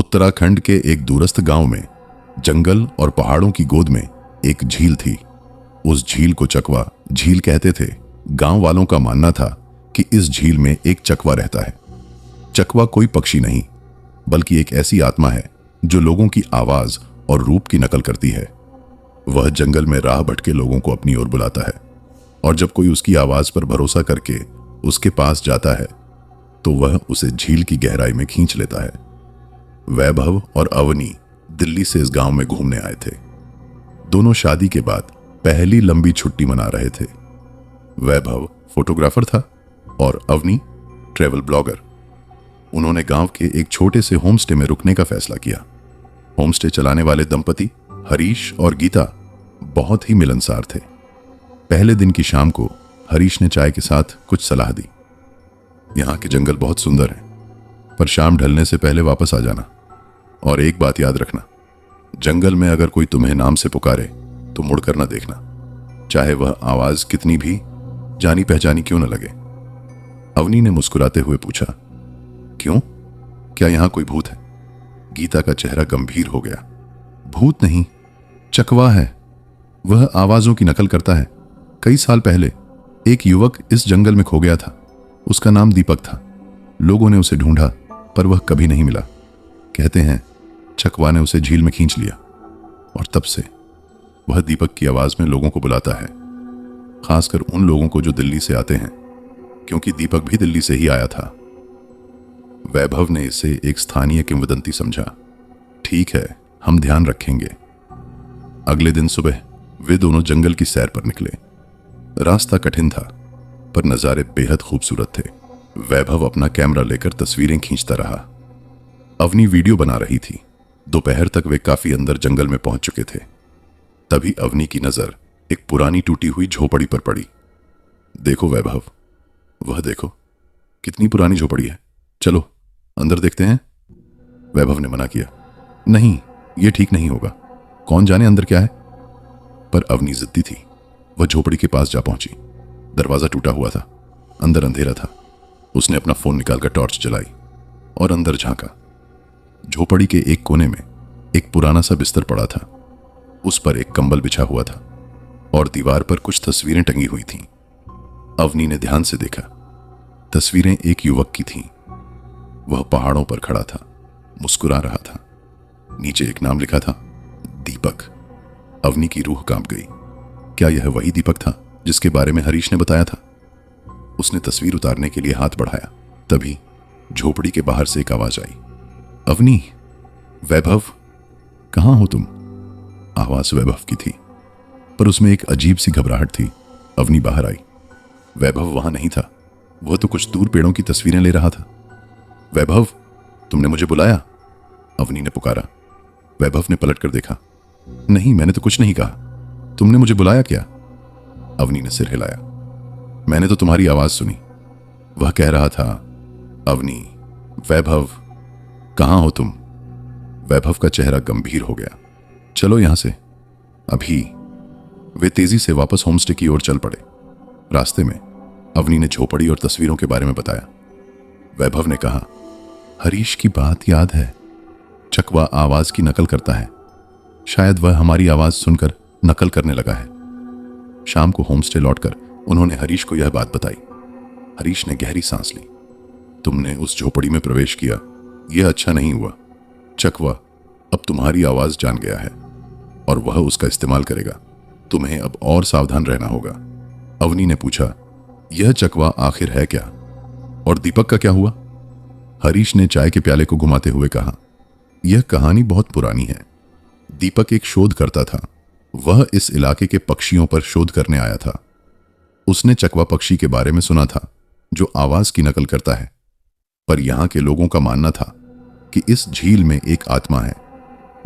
उत्तराखंड के एक दूरस्थ गांव में जंगल और पहाड़ों की गोद में एक झील थी। उस झील को चकवा झील कहते थे। गांव वालों का मानना था कि इस झील में एक चकवा रहता है। चकवा कोई पक्षी नहीं, बल्कि एक ऐसी आत्मा है जो लोगों की आवाज और रूप की नकल करती है। वह जंगल में राह भटके लोगों को अपनी ओर बुलाता है, और जब कोई उसकी आवाज पर भरोसा करके उसके पास जाता है तो वह उसे झील की गहराई में खींच लेता है। वैभव और अवनी दिल्ली से इस गांव में घूमने आए थे। दोनों शादी के बाद पहली लंबी छुट्टी मना रहे थे। वैभव फोटोग्राफर था और अवनी ट्रैवल ब्लॉगर। उन्होंने गांव के एक छोटे से होमस्टे में रुकने का फैसला किया। होमस्टे चलाने वाले दंपति हरीश और गीता बहुत ही मिलनसार थे। पहले दिन की शाम को हरीश ने चाय के साथ कुछ सलाह दी। यहाँ के जंगल बहुत सुंदर हैं, पर शाम ढलने से पहले वापस आ जाना। और एक बात याद रखना, जंगल में अगर कोई तुम्हें नाम से पुकारे तो मुड़कर न देखना, चाहे वह आवाज कितनी भी जानी पहचानी क्यों न लगे। अवनी ने मुस्कुराते हुए पूछा, क्यों, क्या यहां कोई भूत है? गीता का चेहरा गंभीर हो गया। भूत नहीं, चकवा है। वह आवाजों की नकल करता है। कई साल पहले एक युवक इस जंगल में खो गया था। उसका नाम दीपक था। लोगों ने उसे ढूंढा, पर वह कभी नहीं मिला। कहते हैं चकवा ने उसे झील में खींच लिया, और तब से वह दीपक की आवाज में लोगों को बुलाता है, खासकर उन लोगों को जो दिल्ली से आते हैं, क्योंकि दीपक भी दिल्ली से ही आया था। वैभव ने इसे एक स्थानीय किंवदंती समझा। ठीक है, हम ध्यान रखेंगे। अगले दिन सुबह वे दोनों जंगल की सैर पर निकले। रास्ता कठिन था, पर नजारे बेहद खूबसूरत थे। वैभव अपना कैमरा लेकर तस्वीरें खींचता रहा। अवनी वीडियो बना रही थी। दोपहर तक वे काफी अंदर जंगल में पहुंच चुके थे। तभी अवनी की नजर एक पुरानी टूटी हुई झोपड़ी पर पड़ी। देखो वैभव, वह देखो, कितनी पुरानी झोपड़ी है। चलो अंदर देखते हैं। वैभव ने मना किया, नहीं, यह ठीक नहीं होगा। कौन जाने अंदर क्या है। पर अवनी जिद्दी थी। वह झोपड़ी के पास जा पहुंची। दरवाजा टूटा हुआ था, अंदर अंधेरा था। उसने अपना फोन निकालकर टॉर्च जलाई और अंदर झांका। झोपड़ी के एक कोने में एक पुराना सा बिस्तर पड़ा था। उस पर एक कंबल बिछा हुआ था और दीवार पर कुछ तस्वीरें टंगी हुई थीं। अवनी ने ध्यान से देखा। तस्वीरें एक युवक की थीं। वह पहाड़ों पर खड़ा था, मुस्कुरा रहा था। नीचे एक नाम लिखा था, दीपक। अवनी की रूह कांप गई। क्या यह वही दीपक था जिसके बारे में हरीश ने बताया था? उसने तस्वीर उतारने के लिए हाथ बढ़ाया। तभी झोपड़ी के बाहर से एक आवाज आई, अवनी, वैभव, कहां हो तुम? आवाज वैभव की थी, पर उसमें एक अजीब सी घबराहट थी। अवनी बाहर आई। वैभव वहां नहीं था। वह तो कुछ दूर पेड़ों की तस्वीरें ले रहा था। वैभव, तुमने मुझे बुलाया? अवनी ने पुकारा। वैभव ने पलटकर देखा। नहीं, मैंने तो कुछ नहीं कहा। तुमने मुझे बुलाया क्या? अवनी ने सिर हिलाया। मैंने तो तुम्हारी आवाज सुनी। वह कह रहा था, अवनी, वैभव, कहां हो तुम? वैभव का चेहरा गंभीर हो गया। चलो यहां से अभी। वे तेजी से वापस होमस्टे की ओर चल पड़े। रास्ते में अवनी ने झोपड़ी और तस्वीरों के बारे में बताया। वैभव ने कहा, हरीश की बात याद है। चकवा आवाज की नकल करता है। शायद वह हमारी आवाज सुनकर नकल करने लगा है। शाम को होमस्टे लौटकर उन्होंने हरीश को यह बात बताई। हरीश ने गहरी सांस ली। तुमने उस झोपड़ी में प्रवेश किया, यह अच्छा नहीं हुआ। चकवा अब तुम्हारी आवाज जान गया है और वह उसका इस्तेमाल करेगा। तुम्हें अब और सावधान रहना होगा। अवनी ने पूछा, यह चकवा आखिर है क्या? और दीपक का क्या हुआ? हरीश ने चाय के प्याले को घुमाते हुए कहा, यह कहानी बहुत पुरानी है। दीपक एक शोधकर्ता था। वह इस इलाके के पक्षियों पर शोध करने आया था। उसने चकवा पक्षी के बारे में सुना था जो आवाज की नकल करता है। पर यहां के लोगों का मानना था कि इस झील में एक आत्मा है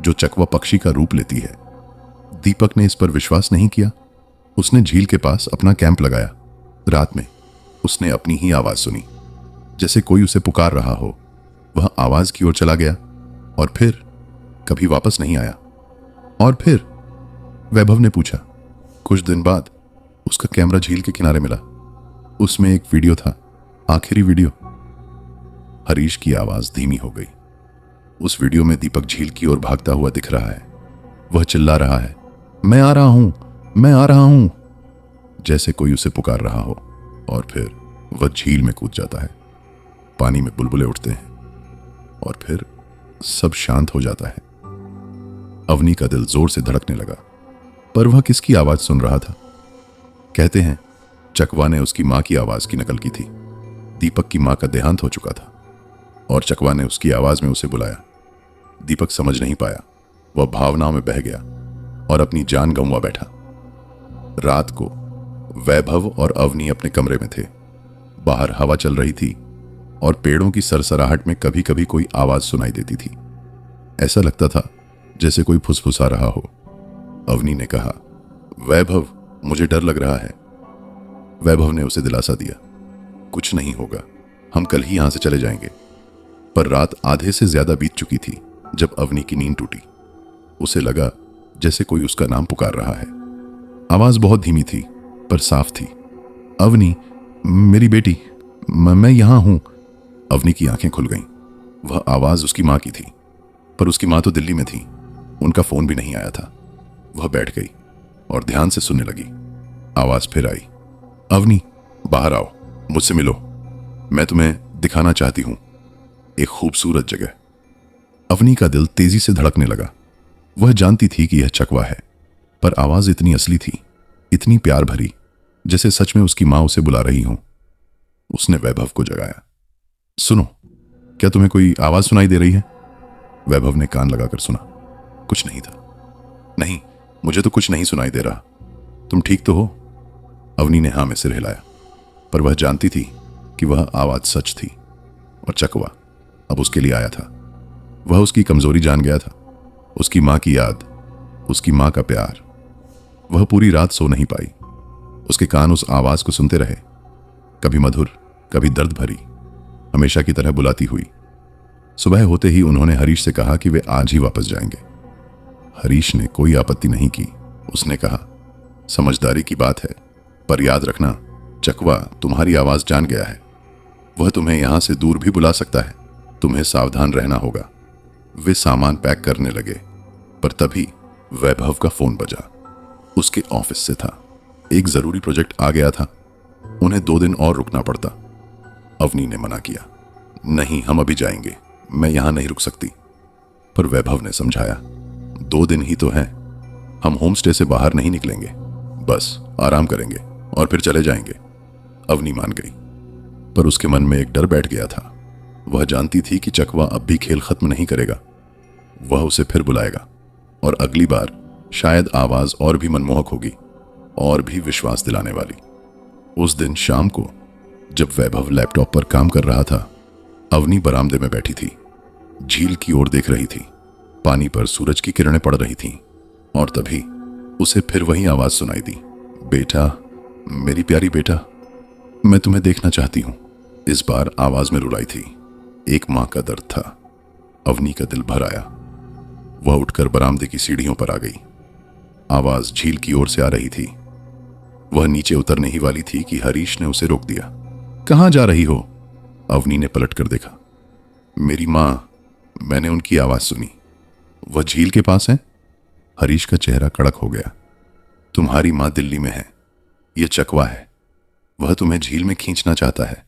जो चकवा पक्षी का रूप लेती है। दीपक ने इस पर विश्वास नहीं किया। उसने झील के पास अपना कैंप लगाया। रात में उसने अपनी ही आवाज सुनी, जैसे कोई उसे पुकार रहा हो। वह आवाज की ओर चला गया और फिर कभी वापस नहीं आया। और फिर? वैभव ने पूछा। कुछ दिन बाद उसका कैमरा झील के किनारे मिला। उसमें एक वीडियो था, आखिरी वीडियो। हरीश की आवाज धीमी हो गई। उस वीडियो में दीपक झील की ओर भागता हुआ दिख रहा है। वह चिल्ला रहा है, मैं आ रहा हूं, मैं आ रहा हूं, जैसे कोई उसे पुकार रहा हो। और फिर वह झील में कूद जाता है। पानी में बुलबुले उठते हैं और फिर सब शांत हो जाता है। अवनी का दिल जोर से धड़कने लगा, पर वह किसकी आवाज सुन रहा था? कहते हैं चकवा ने उसकी मां की आवाज की नकल की थी। दीपक की मां का देहांत हो चुका था और चकवा ने उसकी आवाज में उसे बुलाया। दीपक समझ नहीं पाया। वह भावनाओं में बह गया और अपनी जान गंवा बैठा। रात को वैभव और अवनी अपने कमरे में थे। बाहर हवा चल रही थी और पेड़ों की सरसराहट में कभी कभी कोई आवाज सुनाई देती थी। ऐसा लगता था जैसे कोई फुसफुसा रहा हो। अवनी ने कहा, वैभव, मुझे डर लग रहा है। वैभव ने उसे दिलासा दिया, कुछ नहीं होगा, हम कल ही यहां से चले जाएंगे। पर रात आधे से ज्यादा बीत चुकी थी जब अवनी की नींद टूटी। उसे लगा जैसे कोई उसका नाम पुकार रहा है। आवाज बहुत धीमी थी पर साफ थी। अवनी, मेरी बेटी, मैं यहां हूं। अवनी की आंखें खुल गईं। वह आवाज उसकी मां की थी, पर उसकी मां तो दिल्ली में थी। उनका फोन भी नहीं आया था। वह बैठ गई और ध्यान से सुनने लगी। आवाज फिर आई, अवनी, बाहर आओ, मुझसे मिलो, मैं तुम्हें दिखाना चाहती हूं एक खूबसूरत जगह। अवनी का दिल तेजी से धड़कने लगा। वह जानती थी कि यह चकवा है, पर आवाज इतनी असली थी, इतनी प्यार भरी, जैसे सच में उसकी मां उसे बुला रही हो। उसने वैभव को जगाया। सुनो, क्या तुम्हें कोई आवाज सुनाई दे रही है? वैभव ने कान लगाकर सुना। कुछ नहीं था। नहीं, मुझे तो कुछ नहीं सुनाई दे रहा। तुम ठीक तो हो? अवनी ने हां में सिर हिलाया, पर वह जानती थी कि वह आवाज सच थी और चकवा अब उसके लिए आया था। वह उसकी कमजोरी जान गया था, उसकी मां की याद, उसकी मां का प्यार। वह पूरी रात सो नहीं पाई। उसके कान उस आवाज को सुनते रहे, कभी मधुर, कभी दर्द भरी, हमेशा की तरह बुलाती हुई। सुबह होते ही उन्होंने हरीश से कहा कि वे आज ही वापस जाएंगे। हरीश ने कोई आपत्ति नहीं की। उसने कहा, समझदारी की बात है, पर याद रखना, चकवा तुम्हारी आवाज जान गया है। वह तुम्हें यहां से दूर भी बुला सकता है। तुम्हें सावधान रहना होगा। वे सामान पैक करने लगे, पर तभी वैभव का फोन बजा। उसके ऑफिस से था। एक जरूरी प्रोजेक्ट आ गया था। उन्हें 2 दिन और रुकना पड़ता। अवनी ने मना किया, नहीं, हम अभी जाएंगे, मैं यहां नहीं रुक सकती। पर वैभव ने समझाया, 2 दिन ही तो हैं, हम होम स्टे से बाहर नहीं निकलेंगे, बस आराम करेंगे और फिर चले जाएंगे। अवनी मान गई, पर उसके मन में एक डर बैठ गया था। वह जानती थी कि चकवा अब भी खेल खत्म नहीं करेगा। वह उसे फिर बुलाएगा और अगली बार शायद आवाज और भी मनमोहक होगी और भी विश्वास दिलाने वाली। उस दिन शाम को जब वैभव लैपटॉप पर काम कर रहा था, अवनी बरामदे में बैठी थी, झील की ओर देख रही थी। पानी पर सूरज की किरणें पड़ रही थीं और तभी उसे फिर वही आवाज सुनाई दी, बेटा, मेरी प्यारी बेटा, मैं तुम्हें देखना चाहती हूं। इस बार आवाज में रुलाई थी। एक मां का दर्द था। अवनी का दिल भर आया। वह उठकर बरामदे की सीढ़ियों पर आ गई। आवाज झील की ओर से आ रही थी। वह नीचे उतरने ही वाली थी कि हरीश ने उसे रोक दिया। कहां जा रही हो? अवनी ने पलट कर देखा। मेरी मां, मैंने उनकी आवाज सुनी। वह झील के पास है? हरीश का चेहरा कड़क हो गया। तुम्हारी मां दिल्ली में है, यह चकवा है। वह तुम्हें झील में खींचना चाहता है,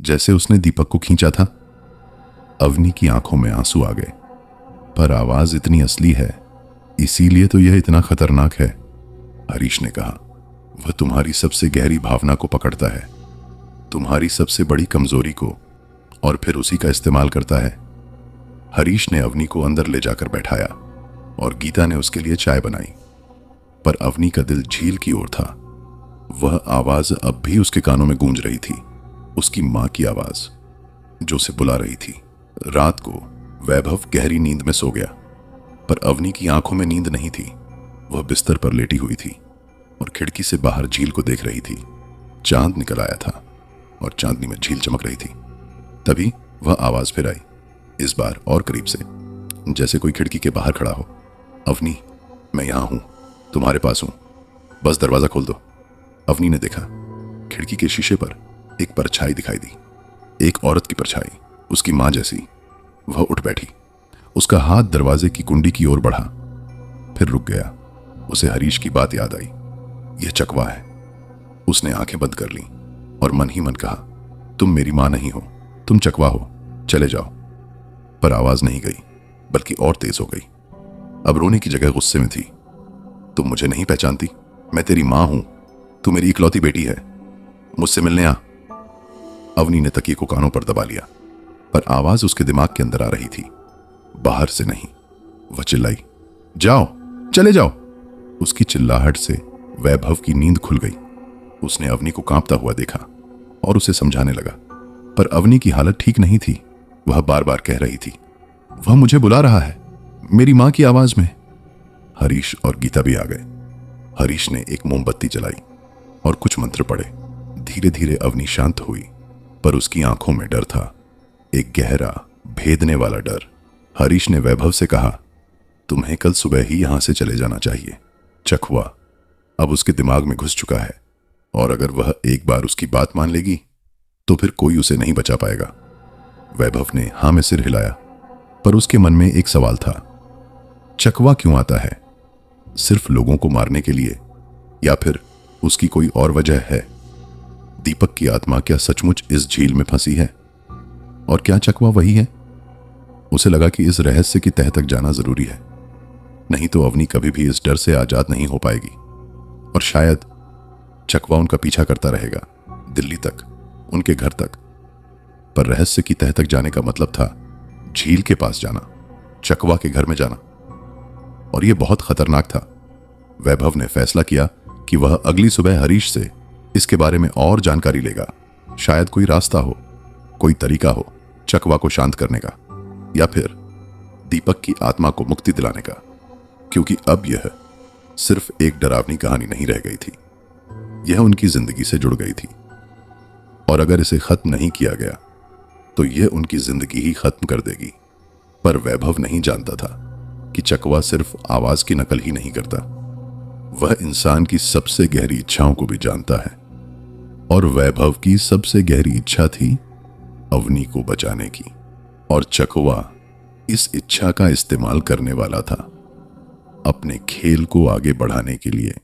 जैसे उसने दीपक को खींचा था। अवनी की आंखों में आंसू आ गए। पर आवाज इतनी असली है, इसीलिए तो यह इतना खतरनाक है, हरीश ने कहा। वह तुम्हारी सबसे गहरी भावना को पकड़ता है, तुम्हारी सबसे बड़ी कमजोरी को, और फिर उसी का इस्तेमाल करता है। हरीश ने अवनी को अंदर ले जाकर बैठाया और गीता ने उसके लिए चाय बनाई। पर अवनी का दिल झील की ओर था। वह आवाज अब भी उसके कानों में गूंज रही थी, उसकी मां की आवाज जो उसे बुला रही थी। रात को वैभव गहरी नींद में सो गया, पर अवनी की आंखों में नींद नहीं थी। वह बिस्तर पर लेटी हुई थी और खिड़की से बाहर झील को देख रही थी। चांद निकल आया था और चांदनी में झील चमक रही थी। तभी वह आवाज फिर आई, इस बार और करीब से, जैसे कोई खिड़की के बाहर खड़ा हो। अवनी, मैं यहां हूं, तुम्हारे पास हूं, बस दरवाजा खोल दो। अवनी ने देखा, खिड़की के शीशे पर एक परछाई दिखाई दी, एक औरत की परछाई, उसकी मां जैसी। वह उठ बैठी उसका हाथ दरवाजे की कुंडी की ओर बढ़ा, फिर रुक गया। उसे हरीश की बात याद आई। यह चकवा है। उसने आंखें बंद कर लीं और मन ही मन कहा, तुम मेरी मां नहीं हो, तुम चकवा हो, चले जाओ। पर आवाज नहीं गई, बल्कि और तेज हो गई। अब रोने की जगह गुस्से में थी। तुम मुझे नहीं पहचानती? मैं तेरी मां हूं, तू मेरी इकलौती बेटी है, मुझसे मिलने आ। अवनी ने तकिए को कानों पर दबा लिया, पर आवाज उसके दिमाग के अंदर आ रही थी, बाहर से नहीं। वह चिल्लाई, जाओ, चले जाओ। उसकी चिल्लाहट से वैभव की नींद खुल गई। उसने अवनी को कांपता हुआ देखा और उसे समझाने लगा, पर अवनी की हालत ठीक नहीं थी। वह बार बार कह रही थी, वह मुझे बुला रहा है, मेरी मां की आवाज में। हरीश और गीता भी आ गए। हरीश ने एक मोमबत्ती जलाई और कुछ मंत्र पढ़े। धीरे धीरे अवनी शांत हुई, पर उसकी आंखों में डर था, एक गहरा भेदने वाला डर। हरीश ने वैभव से कहा, तुम्हें कल सुबह ही यहां से चले जाना चाहिए। चकवा अब उसके दिमाग में घुस चुका है, और अगर वह एक बार उसकी बात मान लेगी तो फिर कोई उसे नहीं बचा पाएगा। वैभव ने हां में सिर हिलाया, पर उसके मन में एक सवाल था, चकवा क्यों आता है? सिर्फ लोगों को मारने के लिए, या फिर उसकी कोई और वजह है? दीपक की आत्मा क्या सचमुच इस झील में फंसी है? और क्या चकवा वही है? उसे लगा कि इस रहस्य की तह तक जाना जरूरी है, नहीं तो अवनी कभी भी इस डर से आजाद नहीं हो पाएगी। और शायद चकवा उनका पीछा करता रहेगा, दिल्ली तक, उनके घर तक। पर रहस्य की तह तक जाने का मतलब था झील के पास जाना, चकवा के घर में जाना, और यह बहुत खतरनाक था। वैभव ने फैसला किया कि वह अगली सुबह हरीश से इसके बारे में और जानकारी लेगा। शायद कोई रास्ता हो, कोई तरीका हो चकवा को शांत करने का, या फिर दीपक की आत्मा को मुक्ति दिलाने का। क्योंकि अब यह सिर्फ एक डरावनी कहानी नहीं रह गई थी, यह उनकी जिंदगी से जुड़ गई थी। और अगर इसे खत्म नहीं किया गया तो यह उनकी जिंदगी ही खत्म कर देगी। पर वैभव नहीं जानता था कि चकवा सिर्फ आवाज की नकल ही नहीं करता, वह इंसान की सबसे गहरी इच्छाओं को भी जानता है। और वैभव की सबसे गहरी इच्छा थी अवनी को बचाने की, और चकवा इस इच्छा का इस्तेमाल करने वाला था अपने खेल को आगे बढ़ाने के लिए।